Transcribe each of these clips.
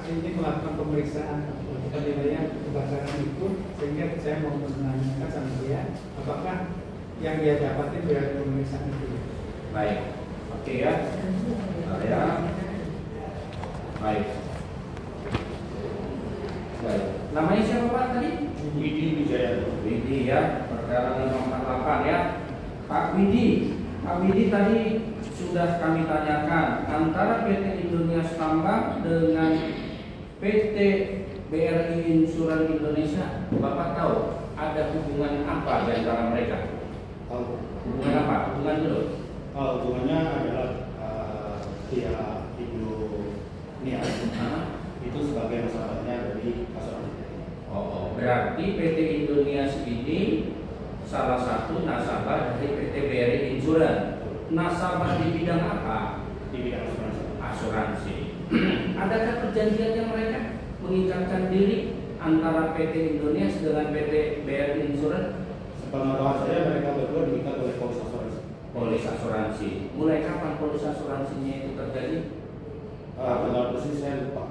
ini melakukan pemeriksaan penilaian kebakaran itu, sehingga saya mau menanyakan sama dia apakah yang dia dapatin dari pemeriksaan itu. Baik, oke ya. Ya. Baik. Baik. Namanya siapa Pak tadi? Widi Wijaya. Widi ya, perkara 548 ya. Pak Widi tadi sudah kami tanyakan antara PT Indonesia Tambang dengan PT BRI Insuran Indonesia. Bapak tahu ada hubungan apa di antara mereka? Tahu. Hubungan apa? Hubungan dulu. Hubungannya adalah pihak Indonesia itu sebagai nasabahnya dari asuransi. Berarti PT Indonesia ini salah satu nasabah dari PT BRI Insuran. Nasabah di bidang apa? Di bidang asuransi. Asuransi. Adakah perjanjiannya mereka mengikatkan diri antara PT Indonesia dengan PT BRI Insuran? Sepengetahuan saya mereka berdua diikat oleh polis asuransi. Polis asuransi. Mulai kapan polis asuransinya itu terjadi? Benar persis saya lupa.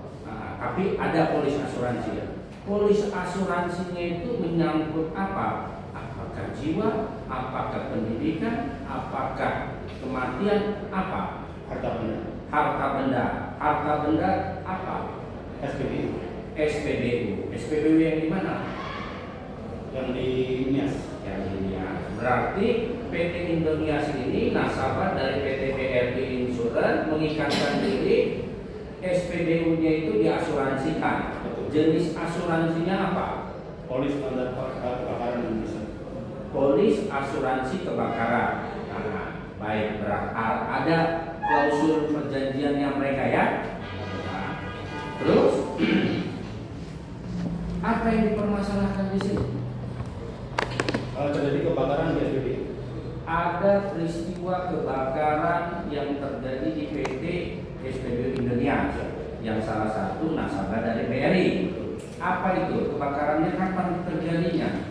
Tapi ada polis asuransi ya. Polis asuransinya itu menyangkut apa? Apakah jiwa? Apakah pendidikan? Apakah kematian? Apa? Harta benda. Harta benda. Harta benda apa? SPBU. SPBU. SPBU yang di mana? Yang di Nias. Yang di Nias. Berarti PT Indonesia ini nasabah dari PT BRI Insuran mengikatkan diri. SPBU-nya itu diasuransikan. Jenis asuransinya apa? Polis standar kebakaran Indonesia. Polis asuransi kebakaran. Baik, ada klausul perjanjiannya mereka ya. Terus apa yang dipermasalahkan di sini? Terjadi kebakaran di SPBU. Ada peristiwa kebakaran yang terjadi di PT SPBU Indonesia yang salah satu nasabah dari BRI. Apa itu? Kebakarannya kapan terjadinya?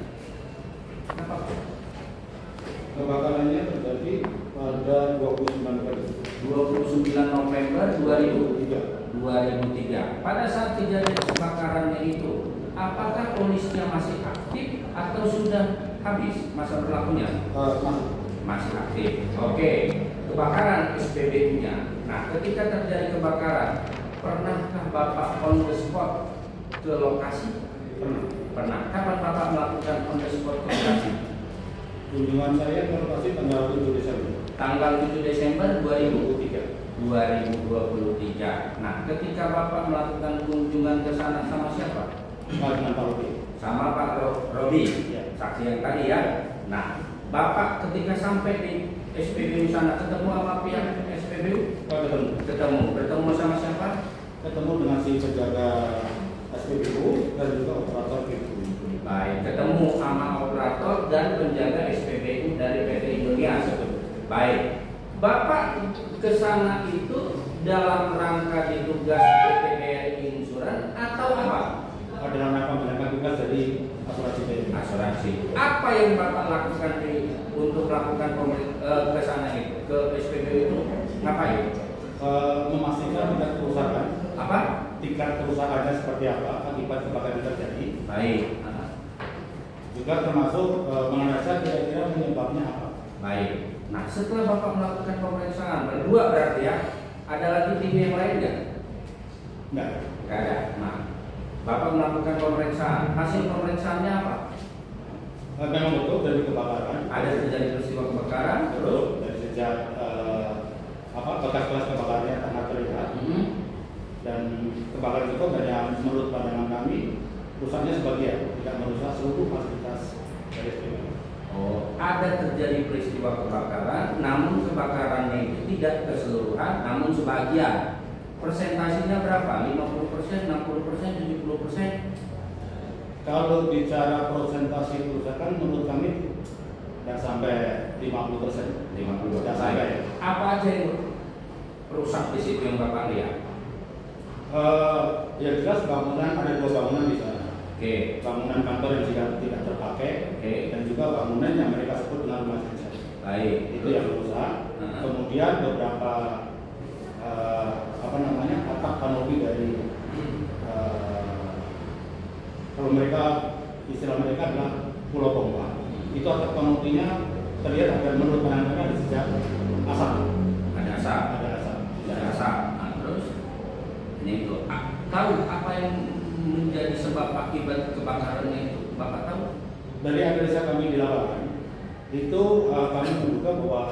Apa? Kebakarannya terjadi pada 29 November 2003. Pada saat kejadian kebakarannya itu, apakah polisnya masih aktif atau sudah habis masa berlakunya? Masih aktif. Oke. Kebakaran SPBU-nya. Nah, ketika terjadi kebakaran, pernahkah Bapak on the spot ke lokasi? Pernah. Kapan Bapak melakukan on the spot ke lokasi? Kunjungan saya ke lokasi tanggal 7 Desember. Tanggal 7 Desember 2023. Nah, ketika Bapak melakukan kunjungan ke sana sama siapa? Dengan Pak Robi. Sama Pak Robi, Ya. saksi yang tadi ya. Nah, Bapak ketika sampai di SPBU sana ketemu sama pihak SPBU? Ketemu sama siapa? Ketemu dengan si penjaga SPBU dan juga operator PBU. Baik, ketemu sama operator dan penjaga SPBU dari PT Indonesia. Baik, Bapak ke sana itu dalam rangka ditugas PT BRI Insuran atau apa? Dalam rangka menjalankan tugas dari asuransi PBU. Asuransi. Apa yang Bapak lakukan untuk melakukan ke sana itu, ke SPBU itu? Ngapain? Memastikan tingkat kerusakan. Apa? Tingkat kerusakannya seperti apa akibat kebakaran terjadi. Baik. Juga termasuk menganalisa kira-kira penyebabnya apa. Baik. Nah, setelah Bapak melakukan pemeriksaan berdua berarti ya, ada lagi tim yang lain nggak? Enggak. Nggak ada. Nah, Bapak melakukan pemeriksaan. Hasil pemeriksaannya apa? Memang betul dari kebakaran. Ada terjadi peristiwa kebakaran. Terus Dari sejak bekas-bekas kebakarannya sangat terlihat. Dan kebakaran itu hanya menurut pandangan kami rusaknya sebagian, tidak merusak seluruh fasilitas dari SPBU. Ada terjadi peristiwa kebakaran, namun kebakarannya itu tidak keseluruhan, namun sebagian. Persentasinya berapa? 50%, 60%, 70%? Kalau bicara persentase kerusakan menurut kami tidak sampai 50%. 50%. Tidak sampai. Apa aja yang rusak di situ yang Bapak lihat? Ya jelas bangunan, ada 2 bangunan di sana. Oke. Bangunan kantor yang tidak terpakai, dan juga bangunan yang mereka sebut dengan rumah saja. Baik. Itu yang rusak. Kemudian beberapa atap kanopi dari Kalau mereka, istilah mereka adalah pulau pompa. Itu atap kanopinya terlihat ada, menurut pandangan ada sejak asap. Ada asap. Ada asap. Ada asap. Nah, terus ini itu tahu apa yang menjadi sebab akibat kebakarannya itu? Bapak tahu? Dari analisa kami di lapangan itu kami menduga bahwa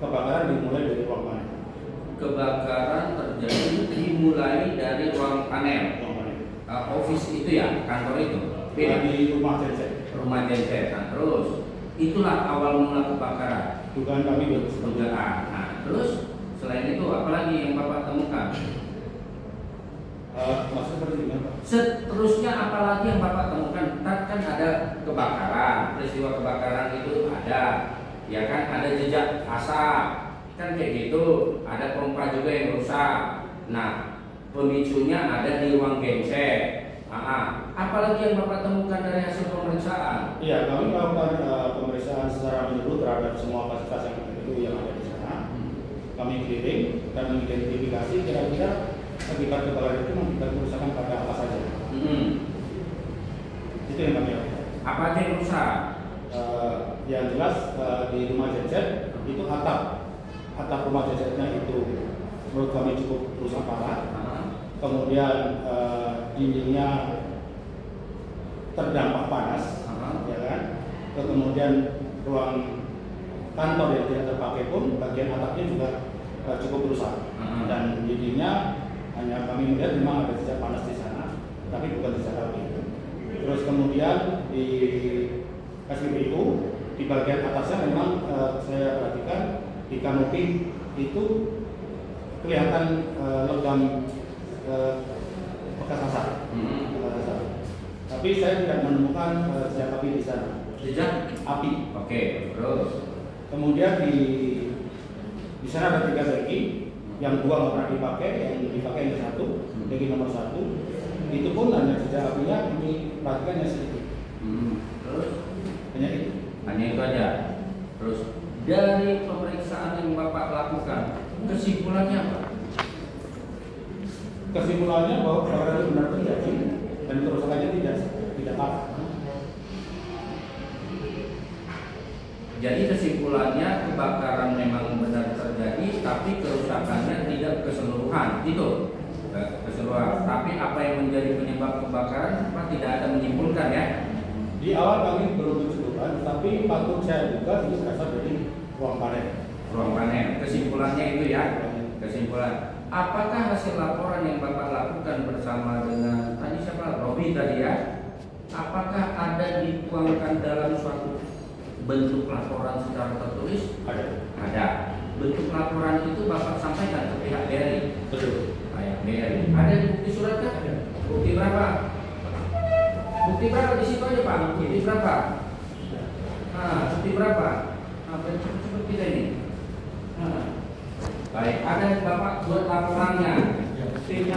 kebakaran dimulai dari ruang panel. Kebakaran terjadi dimulai dari ruang panel. Office itu ya, kantor itu. Beda di rumah genset. Rumah genset. Nah, terus itulah awal mula kebakaran. Dugaan kami dugaan. Nah, terus selain itu apalagi yang Bapak temukan? Maksud seperti ini, Pak? Seterusnya apalagi yang Bapak temukan? Kan ada kebakaran, peristiwa kebakaran itu ada, ya kan, ada jejak asap, kan kayak gitu, ada pompa juga yang rusak. Nah, pemicunya ada di ruang genset. Apalagi yang Bapak temukan dari hasil pemeriksaan? Iya, kami melakukan pemeriksaan secara menyeluruh terhadap semua fasilitas yang ada di sana. Kami keliling dan mengidentifikasi kira-kira akibat kebakaran itu mengakibatkan kerusakan pada apa saja. Itu yang kami lakukan. Apa aja yang rusak? Yang jelas di rumah genset itu atap rumah gensetnya itu menurut kami cukup rusak parah. Kemudian dindingnya terdampak panas, ya kan. Kemudian ruang kantor yang tidak terpakai pun bagian atapnya juga cukup rusak. Dan dindingnya hanya kami melihat memang ada jejak panas di sana, tapi bukan jejak api. Terus kemudian di SPBU di bagian atasnya memang saya perhatikan di kanopi itu kelihatan logam bekas asap. Tapi saya tidak menemukan jejak api di sana. Jejak api. Oke, terus. Kemudian di sana ada 3 beki, yang 2 nggak pernah dipakai, yang dipakai yang 1, beki nomor 1. Itu pun hanya jejak apinya kami perhatikan yang sedikit. Terus hanya itu. Hanya itu aja. Terus dari pemeriksaan yang Bapak lakukan, kesimpulannya apa? Kesimpulannya bahwa kebakaran itu benar terjadi dan kerusakannya tidak parah. Jadi kesimpulannya kebakaran memang benar terjadi, tapi kerusakannya tidak keseluruhan, gitu. Keseluruhan. Tapi apa yang menjadi penyebab kebakaran, Pak tidak ada menyimpulkan ya? Di awal kami belum menyimpulkan, tapi patut saya duga ini berasal dari ruang panel. Ruang panel. Kesimpulannya itu ya. Kesimpulan. Apakah hasil laporan yang Bapak lakukan bersama dengan tadi siapa? Robi tadi ya? Apakah ada dituangkan dalam suatu bentuk laporan secara tertulis? Ada. Bentuk laporan itu Bapak sampaikan ke pihak BRI. Betul. BRI. Ada bukti surat kan? Bukti berapa? Bukti berapa di situ aja Pak? Bukti berapa? Bukti berapa? Cepat kita ini. Baik, ada Bapak buat laporannya. T6.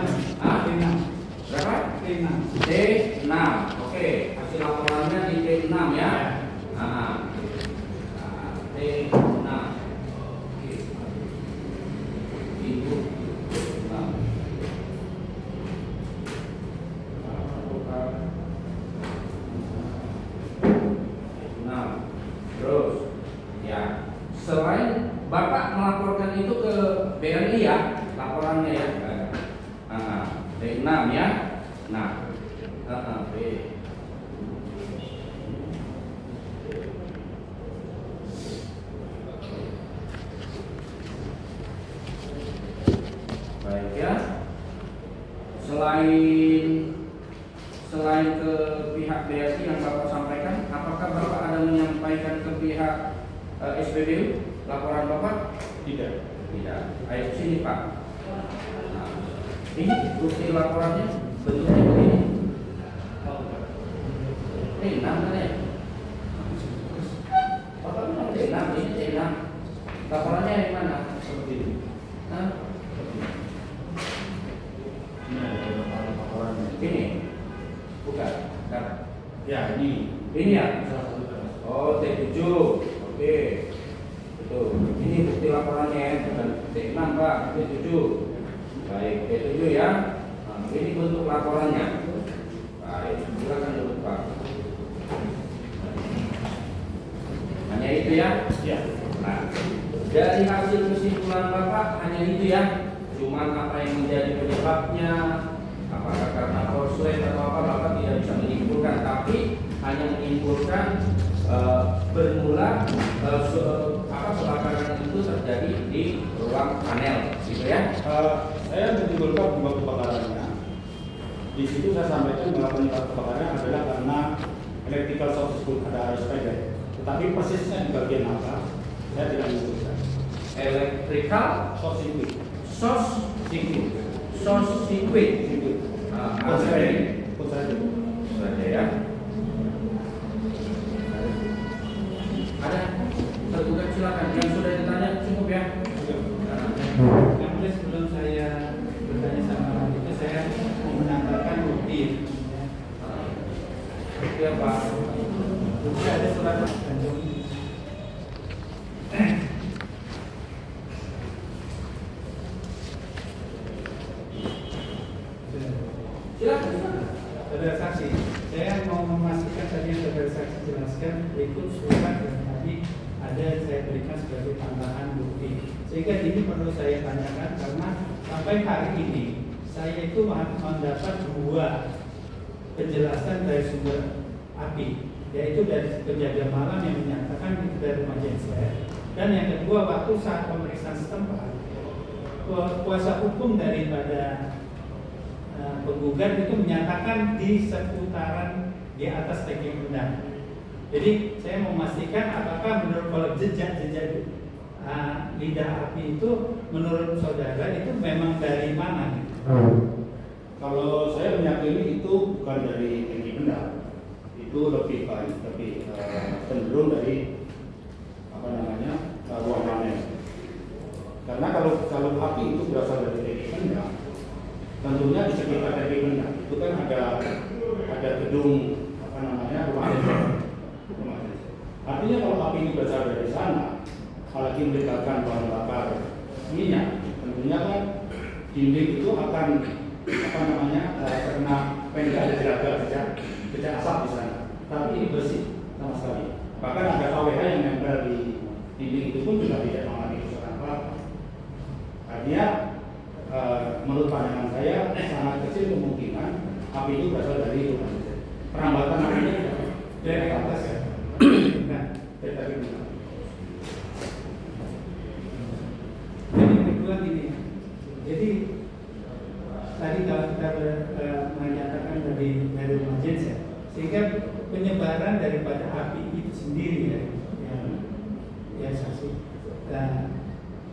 Berapa? T6. Oke, hasil laporannya di T6 ya. T6. Ibu. Terus, ya. Selain Bapak melaporkan itu ke BRI ya, laporannya ya. D6 ya. Nah, B. Baik ya. Selain ke pihak BRI yang Bapak sampaikan, apakah Bapak ada menyampaikan ke pihak SPBU laporan Bapak? Tidak. Ayo sini Pak. Nah, ini bukti laporannya bentuknya begini. T6 kan ya? Bapak bilang T6, ini T6. Laporannya yang mana? Seperti ini. Ini bukan. Ya, ini. Ini ya? Oh, T7. Oke. Betul. Ini bukti laporannya, bukan T6 Pak, T7. Baik, T7 ya. Ini bentuk laporannya. Baik, silakan dulu. ya? Iya. Nah, dari hasil kesimpulan Bapak hanya itu ya? Cuman apa yang menjadi penyebabnya, apakah karena korslet atau apa, Bapak tidak bisa menyimpulkan, tapi hanya menyimpulkan bermula kebakaran itu terjadi di ruang panel, gitu ya? Saya menyimpulkan bahwa kebakarannya di situ saya sampaikan bahwa penyebab kebakaran adalah karena electrical short circuit, ada arus pendek. Tetapi persisnya di bagian apa, saya tidak menyimpulkan. Electrical Short circuit. short circuit. Put saja ya. Ada tergugat, silakan. Yang sudah ditanya cukup ya. Yang sebelum saya bertanya sama itu, saya mau menambahkan bukti. Ya Pak. Bukti ada surat gantung. Silakan. Saudara saksi, saya mau memastikan tadi yang saudara saksi jelaskan itu surat yang tadi ada saya berikan sebagai tambahan bukti. Sehingga ini perlu saya tanyakan karena sampai hari ini saya itu mendapat dua penjelasan dari sumber api, yaitu dari penjaga malam yang menyatakan itu dari rumah genset, dan yang kedua waktu saat pemeriksaan setempat kuasa hukum daripada penggugat itu menyatakan di seputaran di atas tangki benda. Jadi saya memastikan apakah menurut kalau jejak-jejak lidah api itu menurut saudara itu memang dari mana? Kalau saya meyakini itu bukan dari tangki benda, itu lebih baik, lebih cenderung dari ruang panel. Karena kalau api itu berasal dari tangki benda, tentunya di sekitar tangki benda itu kan ada gedung rumah genset. Artinya kalau api ini berasal dari sana, apalagi melibatkan bahan bakar minyak, tentunya kan dinding itu akan karena pendek ada jejak asap di sana. Tapi ini bersih sama sekali. Bahkan ada KWH yang nempel di dinding itu pun juga tidak mengalami kerusakan apa-apa. Artinya menurut pandangan saya sangat kecil kemungkinan api itu berasal dari rumah genset. Perambatan apinya dari atas ya. Nah, dari tadi benar. Jadi kedua ini, jadi tadi kalau kita menyatakan dari rumah genset, sehingga penyebaran daripada api itu sendiri ya saksi. Dan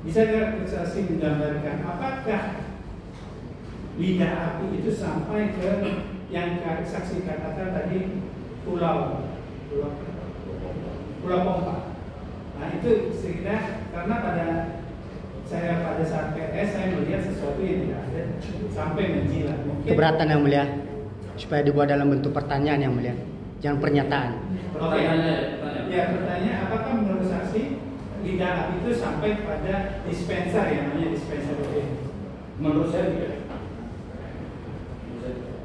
bisa nggak saksi menggambarkan apakah lidah api itu sampai ke yang saksi katakan tadi pulau pompa. Nah itu sekiranya karena pada saat PS saya melihat sesuatu yang tidak ada sampai menjilat. Keberatan yang mulia, supaya dibuat dalam bentuk pertanyaan yang mulia, jangan pernyataan. Ya pertanyaan, apakah menurut saksi lidah api itu sampai pada dispenser yang namanya dispenser ini? Menurut saya tidak.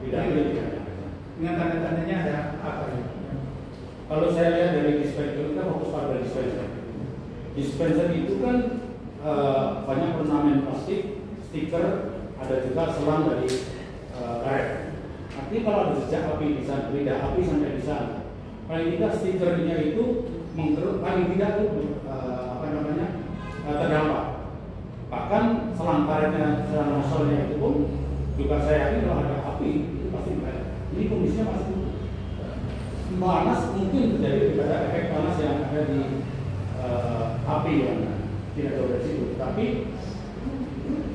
Tidak. Dengan tanda-tandanya ada apa ya? Kalau saya lihat dari dispenser, kita fokus pada dispenser. Dispenser itu kan banyak ornamen plastik, stiker, ada juga selang dari karet. Artinya kalau ada jejak api di sana, lidah api sampai di sana, paling tidak stikernya itu mengkerut, paling tidak itu terdampak. Bahkan selang karetnya, selang nosolnya itu pun juga saya yakin kalau ada api itu pasti merah. Ini kondisinya pasti panas, mungkin terjadi pada efek panas yang ada di api yang tidak jauh dari situ. Tapi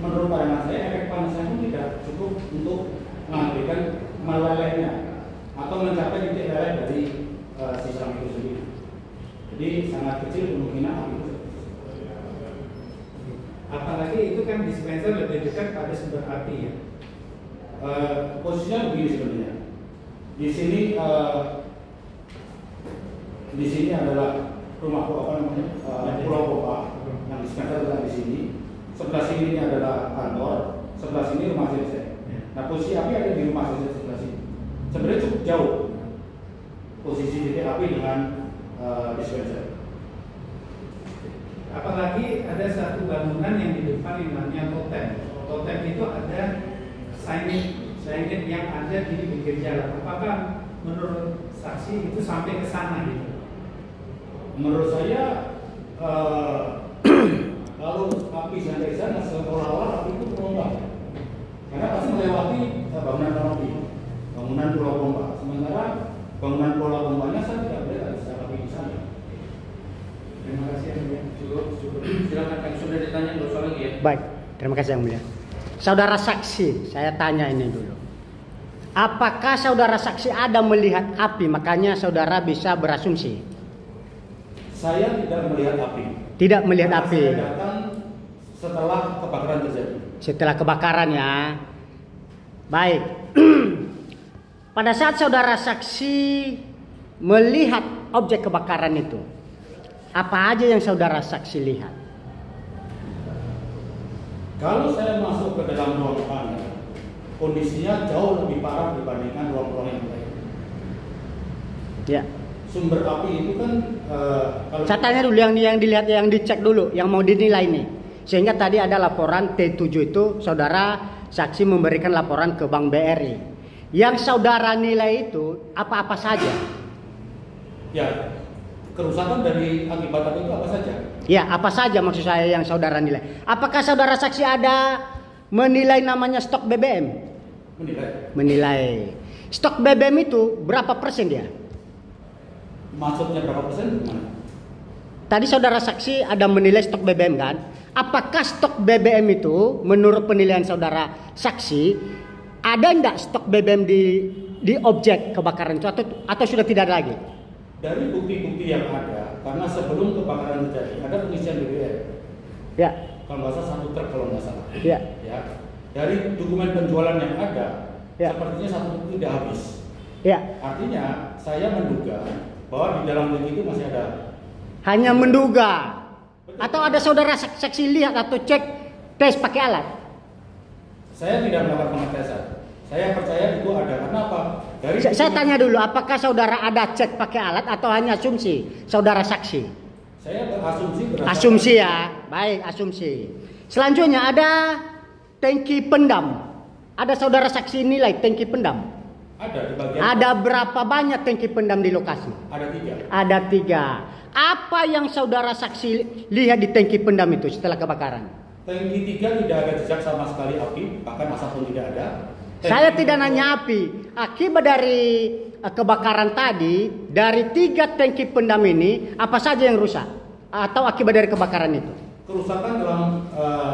menurut pandangan saya efek panasnya pun tidak cukup untuk mengakibatkan melelehnya atau mencapai titik leleh dari si selang itu sendiri. Jadi sangat kecil kemungkinan api itu. Apalagi itu kan dispenser lebih dekat pada sumber api ya. Posisinya begini sebenarnya. Di sini adalah rumah pulau pompa yang dispenser adalah di sini. Sebelah sini adalah kantor, sebelah sini rumah genset. Nah posisi api ada di rumah genset sebelah sini. Sebenarnya cukup jauh posisi titik api dengan dispenser. Apalagi ada satu bangunan yang di depan yang namanya totem. Totem itu ada signage yang ada di pinggir jalan. Apakah menurut saksi itu sampai ke sana gitu? Menurut saya kalau api sampai sana seolah-olah api itu terombang. Karena pasti melewati bangunan api, bangunan Pulau Pompa. Sementara bangunan Pulau Pompanya saya tidak melihat ada api di sana. Terima kasih yang mulia. Cukup. Silakan yang sudah ditanya nggak usah lagi ya. Baik, terima kasih yang mulia. Saudara saksi, saya tanya ini dulu. Apakah saudara saksi ada melihat api? Makanya saudara bisa berasumsi. Saya tidak melihat api. Tidak melihat Karena api. Saya datang setelah kebakaran terjadi. Setelah kebakaran ya. Baik. Pada saat saudara saksi melihat objek kebakaran itu, apa aja yang saudara saksi lihat? Kalau saya masuk ke dalam ruang panel, kondisinya jauh lebih parah dibandingkan ruang-ruang yang lain. Ya. Sumber api itu kan kalau Saya tanya dulu yang dilihat, yang dicek dulu, yang mau dinilai nih. Sehingga tadi ada laporan T7 itu saudara saksi memberikan laporan ke Bank BRI. Yang saudara nilai itu apa-apa saja? ya kerusakan dari akibat itu apa saja? Ya, apa saja maksud saya yang saudara nilai? Apakah saudara saksi ada menilai namanya stok BBM? Menilai. Stok BBM itu berapa persen dia? Maksudnya berapa persen? Tadi saudara saksi ada menilai stok BBM kan? Apakah stok BBM itu menurut penilaian saudara saksi ada enggak stok BBM di objek kebakaran itu atau sudah tidak ada lagi? Dari bukti-bukti yang ada, karena sebelum kebakaran terjadi ada pengisian BBM. Ya. Kalau nggak salah 1 truk kalau nggak salah. Ya. Ya. Dari dokumen penjualan yang ada, Ya. sepertinya 1 truk tidak habis. Ya. Artinya saya menduga bahwa di dalam truk itu masih ada. Hanya menduga. Atau ada saudara saksi lihat atau cek tes pakai alat? Saya tidak melakukan pengetesan. Saya percaya itu ada. Karena apa? Saya tanya dulu, apakah saudara ada cek pakai alat atau hanya asumsi saudara saksi? Saya berasumsi berdasarkan Asumsi ya, baik asumsi. Selanjutnya ada tangki pendam. Ada saudara saksi nilai tangki pendam? ada di bagian. Ada berapa banyak tangki pendam di lokasi? Ada 3. Ada 3. Apa yang saudara saksi lihat di tangki pendam itu setelah kebakaran? Tangki 3 tidak ada jejak sama sekali api, bahkan asap pun tidak ada. Saya tidak nanya api. Akibat dari kebakaran tadi, dari 3 tangki pendam ini, apa saja yang rusak? Atau akibat dari kebakaran itu? Kerusakan dalam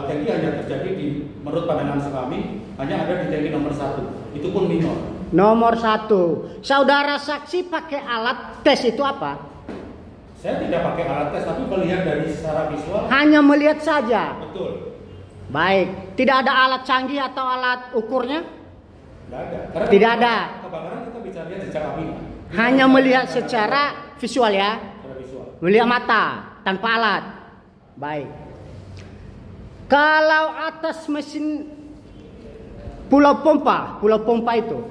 tangki hanya terjadi menurut pandangan kami, hanya ada di tangki nomor 1. Itu pun minor. Nomor 1. Saudara saksi pakai alat tes itu apa? Saya tidak pakai alat tes, tapi melihat dari secara visual. Hanya melihat saja. Betul. Baik. Tidak ada alat canggih atau alat ukurnya? Tidak ada. Karena Tidak ada. Kebakaran kita bisa lihat jejak apinya. Hanya melihat secara visual ya. Secara visual. Melihat mata tanpa alat. Baik. Kalau atas mesin Pulau Pompa itu,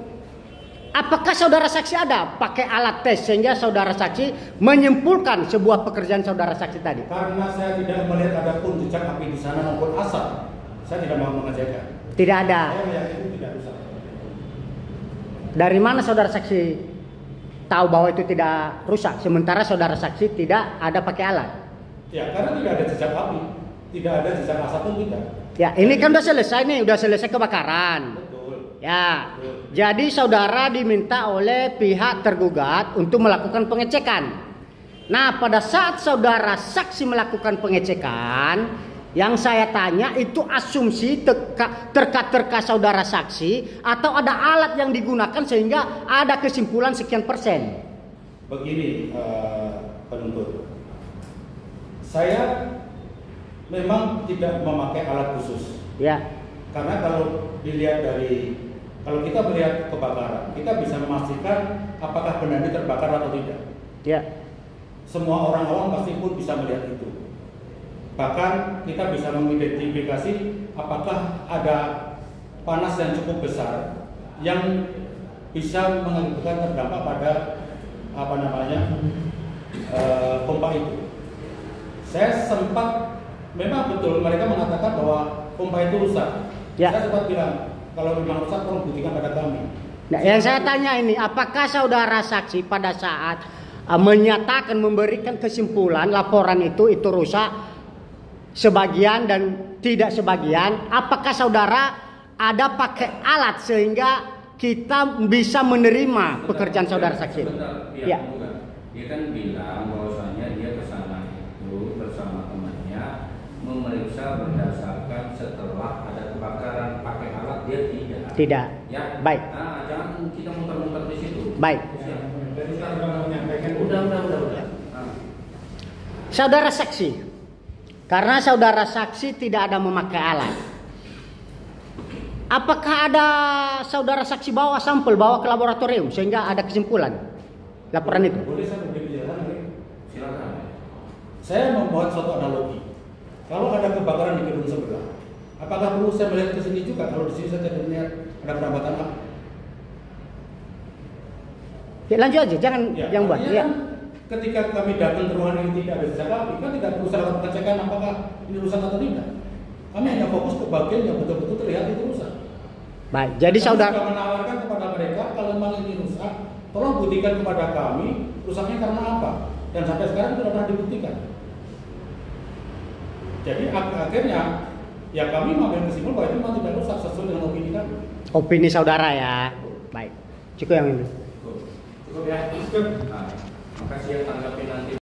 apakah saudara saksi ada pakai alat tes sehingga saudara saksi menyimpulkan sebuah pekerjaan saudara saksi tadi? Karena saya tidak melihat ada pun jejak api di sana maupun asap, saya tidak mau mengerjakan. Tidak ada. Saya melihat itu tidak rusak. Dari mana saudara saksi tahu bahwa itu tidak rusak sementara saudara saksi tidak ada pakai alat? Ya, karena tidak ada jejak api, tidak ada jejak asap pun tidak. Ya, ini kan udah selesai nih, udah selesai kebakaran. Betul. Ya. Betul. Jadi saudara diminta oleh pihak tergugat untuk melakukan pengecekan. Nah, pada saat saudara saksi melakukan pengecekan, yang saya tanya itu asumsi terka saudara saksi atau ada alat yang digunakan sehingga ada kesimpulan sekian persen. Begini penuntut, saya memang tidak memakai alat khusus. Ya. Karena kalau kita melihat kebakaran, kita bisa memastikan apakah benda ini terbakar atau tidak. Ya. Semua orang awam pasti pun bisa melihat itu. Bahkan kita bisa mengidentifikasi apakah ada panas yang cukup besar yang bisa mengakibatkan terdampak pada pompa itu. Saya sempat, memang betul mereka mengatakan bahwa pompa itu rusak. Ya. Saya sempat bilang, kalau memang rusak tolong buktikan pada kami. Nah, yang saya tanya ini, apakah saudara saksi pada saat menyatakan memberikan kesimpulan laporan itu rusak sebagian dan tidak sebagian, apakah saudara ada pakai alat sehingga kita bisa menerima pekerjaan saudara saksi? Ya. Dia kan bilang bahwasanya dia ke sana itu bersama temannya memeriksa berdasarkan setelah ada kebakaran pakai alat, dia tidak. Tidak. Ya. Baik. Nah, jangan kita muter-muter di situ. Baik. Dari sekarang menyampaikan Udah. Saudara saksi, karena saudara saksi tidak ada memakai alat, apakah ada saudara saksi bawa sampel, bawa ke laboratorium sehingga ada kesimpulan laporan itu? Boleh saya beri penjelasan? Silakan. Saya membuat suatu analogi. Kalau ada kebakaran di gedung sebelah, apakah perlu saya melihat ke sini juga? Kalau di sini saya tidak melihat ada perambatan api. Ya, lanjut aja, jangan Ya, yang buat. artinya Ya. kan ketika kami datang ke ruangan ini tidak ada sisa api, kan tidak perlu saya lakukan pengecekan apakah ini rusak atau tidak. Kami hanya fokus ke bagian yang betul-betul terlihat itu rusak. Baik, jadi Kami saudara sudah menawarkan kepada mereka kalau memang ini rusak, tolong buktikan kepada kami rusaknya karena apa. Dan sampai sekarang tidak pernah dibuktikan. Jadi akhirnya ya kami mengambil kesimpulan bahwa itu memang tidak rusak sesuai dengan opini kami. opini saudara ya. Baik, cukup yang ini. Cukup ya. Nah, makasih ya, tanggapi nanti.